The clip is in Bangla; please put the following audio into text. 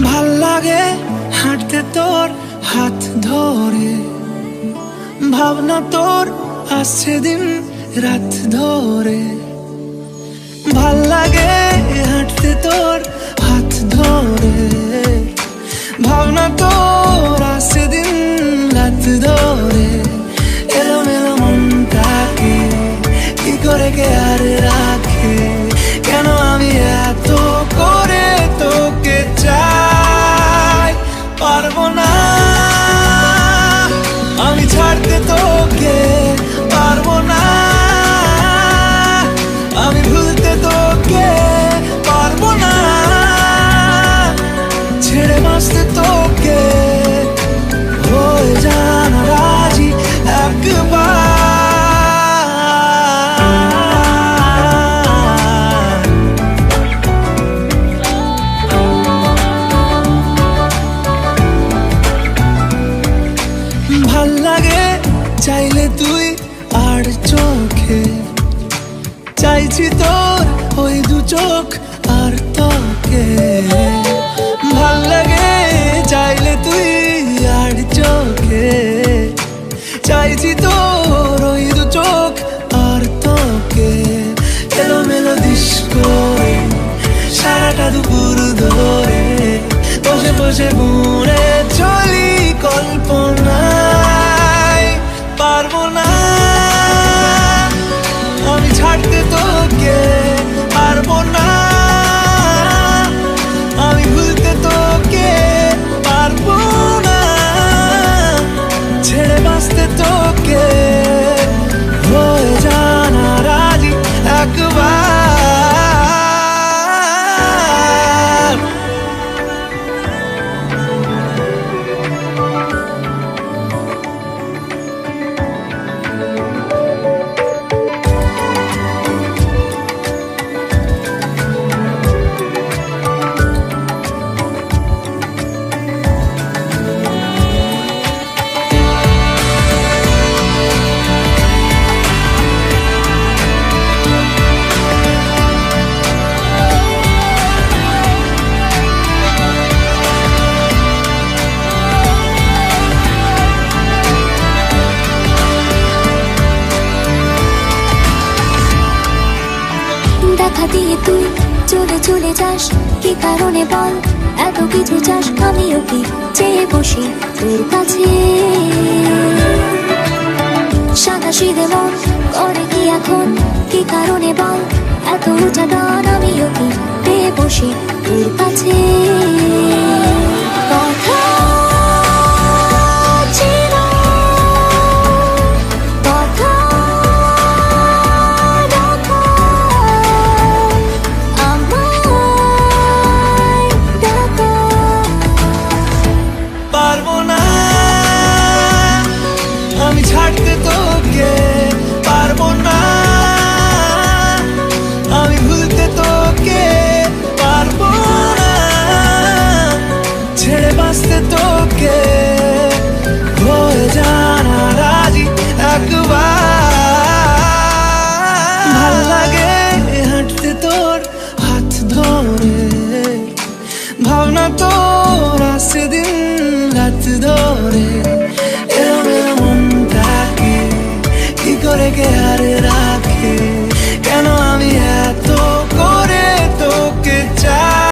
ভাল লাগে হাঁটতে তোর হাত ধরে, ভাবনা তোর আসছে দিন রাত ধরে। ভাল লাগে হাঁটতে তোর হাত ধরে, ভাবনা তোর আসছে দিন রাত ধরে। এলোমেলো মনটাকে কি করে কে আর রাখে, কেন আমি এত করে তোকে চাই। পারবো না আমি ছাড়তে তোকে, পারবো না আমি ভুলতে তোকে, পারবো না ছেড়ে বাঁচতে তোকে। হয়ে জানা রাজি একবার, ভাল লাগে চাইলে তুই আর চোখে, চাইছি তোর ওই দু চোখ আর তোকে। ভাল লাগে চাইলে তুই আর চোখে, চাইছি তোর ওই দু চোখ আর তোকে। এলোমেলো দিস করে সারাটা দুপুর ধরে, বসে বসে বুনে চলি কল্পনায়। পারবো না আমি ছাড়তে তোকে, পারবো না আমি ভুলতে তোকে, পারবো না ছেড়ে বাঁচতে তোকে। হয়ে জানা রাজি একবার। দেখা দিয়ে তুই চলে চলে যাস, কি কারণে বল এত কিছু চাস? আমিও কি চেয়ে বসি তোর কাছে, সাদাসিধে মন করে কি এখন? কি কারণে বল এত উঁচা টান? আমিও কি পেয়ে বসি তোর কাছে। কথা আমি ছাড়তে তোকে, পারবো না আমি ভুলতে তোকে, পারবো না ছেড়ে বাঁচতে তোকে। হয়ে জানা রাজি একবার। ভাল লাগে হাঁটতে তোর হাত ধরে, ভাবনা তোর আসছে দিন রাত ধরে।